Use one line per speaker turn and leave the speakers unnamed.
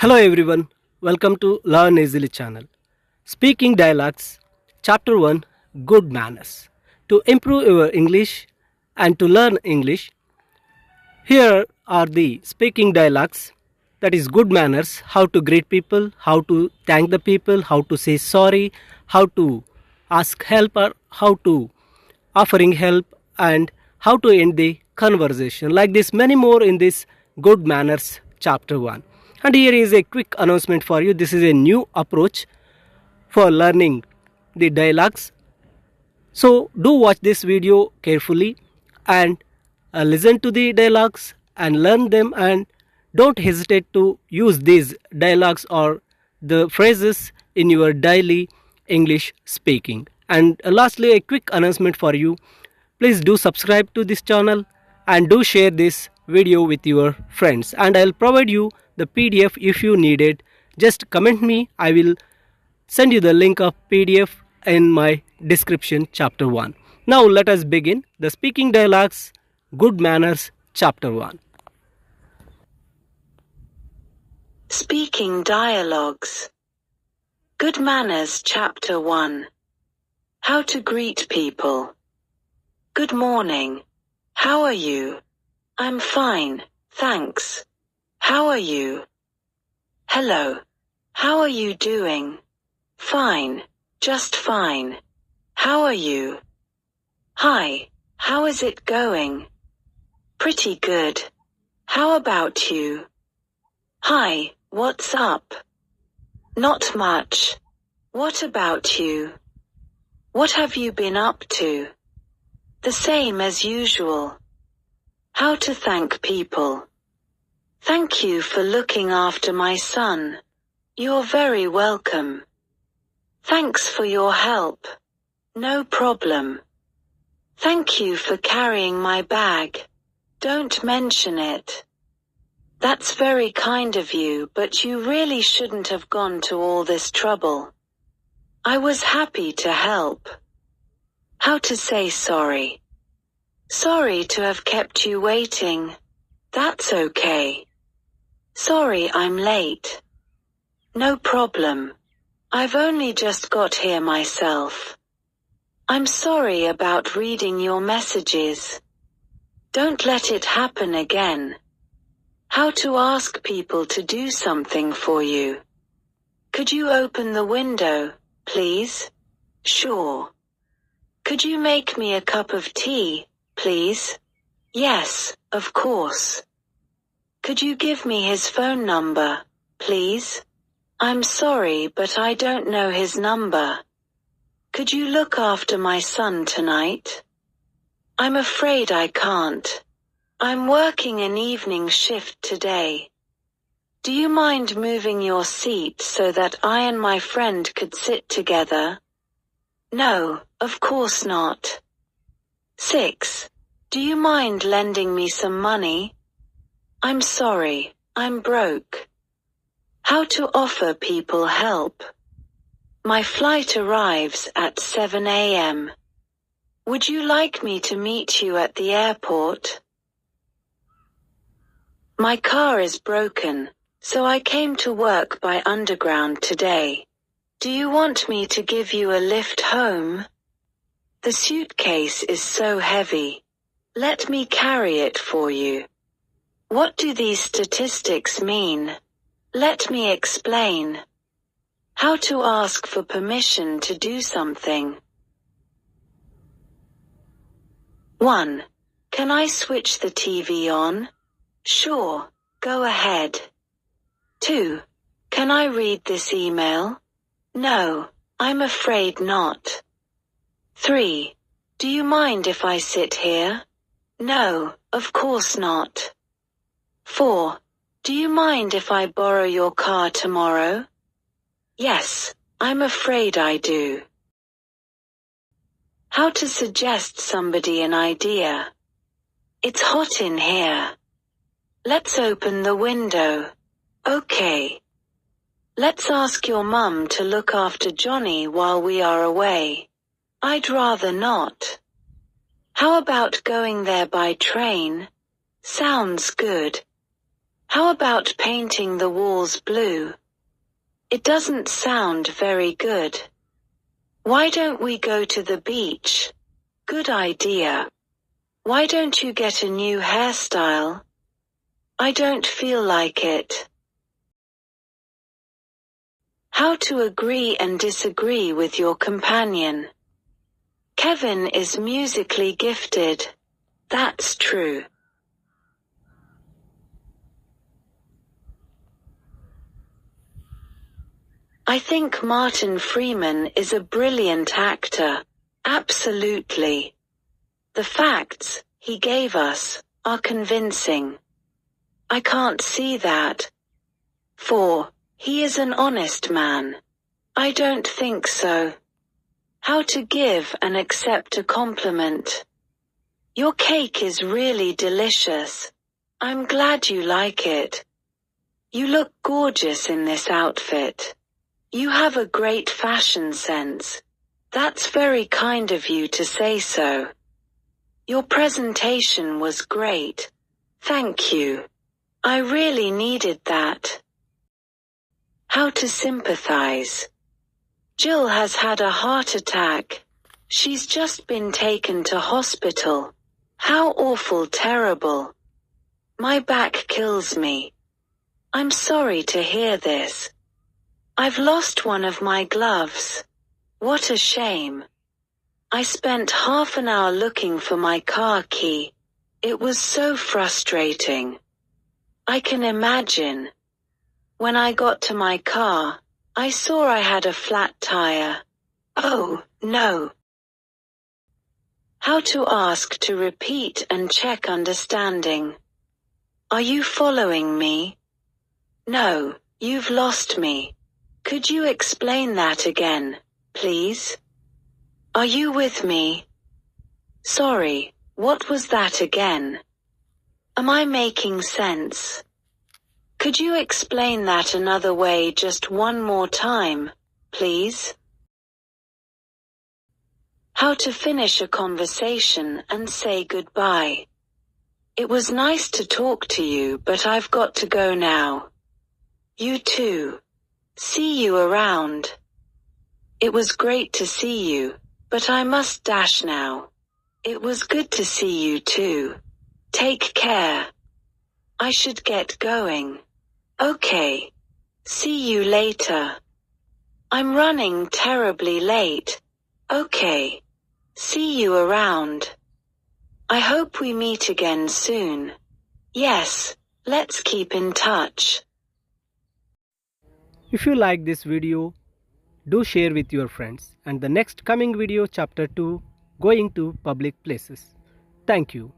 Hello everyone, welcome to Learn Easily channel. Speaking Dialogues, Chapter 1 Good Manners. To improve your English and to learn English, here are the speaking dialogues, that is good manners, how to greet people, how to thank the people, how to say sorry, how to ask help or how to offering help, and how to end the conversation. Like this, many more in this good manners chapter 1. And here is a quick announcement for you. This is a new approach for learning the dialogues. So do watch this video carefully and listen to the dialogues and learn them, and don't hesitate to use these dialogues or the phrases in your daily English speaking. And lastly, a quick announcement for you. Please do subscribe to this channel and do share this video with your friends, and I'll provide you the PDF if you need it. Just comment me, I will send you the link of PDF in my description chapter 1. Now let us begin the speaking dialogues good manners chapter 1.
Speaking dialogues. Good manners chapter 1. How to greet people. Good morning. How are you? I'm fine, thanks. How are you? Hello. How are you doing? Fine, just fine. How are you? Hi, how is it going? Pretty good. How about you? Hi, what's up? Not much. What about you? What have you been up to? The same as usual. How to thank people. Thank you for looking after my son. You're very welcome. Thanks for your help. No problem. Thank you for carrying my bag. Don't mention it. That's very kind of you, but you really shouldn't have gone to all this trouble. I was happy to help. How to say sorry. Sorry to have kept you waiting. That's okay. Sorry I'm late. No problem. I've only just got here myself. I'm sorry about reading your messages. Don't let it happen again. How to ask people to do something for you. Could you open the window, please? Sure. Could you make me a cup of tea, please? Yes, of course. Could you give me his phone number, please? I'm sorry, but I don't know his number. Could you look after my son tonight? I'm afraid I can't. I'm working an evening shift today. Do you mind moving your seat so that I and my friend could sit together? No, of course not. 6. Do you mind lending me some money? I'm sorry, I'm broke. How to offer people help. My flight arrives at 7 a.m. Would you like me to meet you at the airport? My car is broken, so I came to work by underground today. Do you want me to give you a lift home? The suitcase is so heavy. Let me carry it for you. What do these statistics mean? Let me explain. How to ask for permission to do something. 1. Can I switch the TV on? Sure, go ahead. 2. Can I read this email? No, I'm afraid not. 3. Do you mind if I sit here? No, of course not. 4. Do you mind if I borrow your car tomorrow? Yes, I'm afraid I do. How to suggest somebody an idea. It's hot in here. Let's open the window. Okay. Let's ask your mum to look after Johnny while we are away. I'd rather not. How about going there by train? Sounds good. How about painting the walls blue? It doesn't sound very good. Why don't we go to the beach? Good idea. Why don't you get a new hairstyle? I don't feel like it. How to agree and disagree with your companion. Kevin is musically gifted. That's true. I think Martin Freeman is a brilliant actor. Absolutely. The facts he gave us are convincing. I can't see that. 4. He is an honest man. I don't think so. How to give and accept a compliment. Your cake is really delicious. I'm glad you like it. You look gorgeous in this outfit. You have a great fashion sense. That's very kind of you to say so. Your presentation was great. Thank you. I really needed that. How to sympathize. Jill has had a heart attack. She's just been taken to hospital. How awful terrible. My back kills me. I'm sorry to hear this. I've lost one of my gloves. What a shame. I spent half an hour looking for my car key. It was so frustrating. I can imagine. When I got to my car, I saw I had a flat tire. Oh, no. How to ask to repeat and check understanding. Are you following me? No, you've lost me. Could you explain that again, please? Are you with me? Sorry, what was that again? Am I making sense? Could you explain that another way just one more time, please? How to finish a conversation and say goodbye. It was nice to talk to you, but I've got to go now. You too. See you around. It was great to see you, but I must dash now. It was good to see you too. Take care. I should get going. Okay. See you later. I'm running terribly late. Okay. See you around. I hope we meet again soon. Yes, let's keep in touch.
If you like this video, do share with your friends, and the next coming video chapter 2, going to public places. Thank you.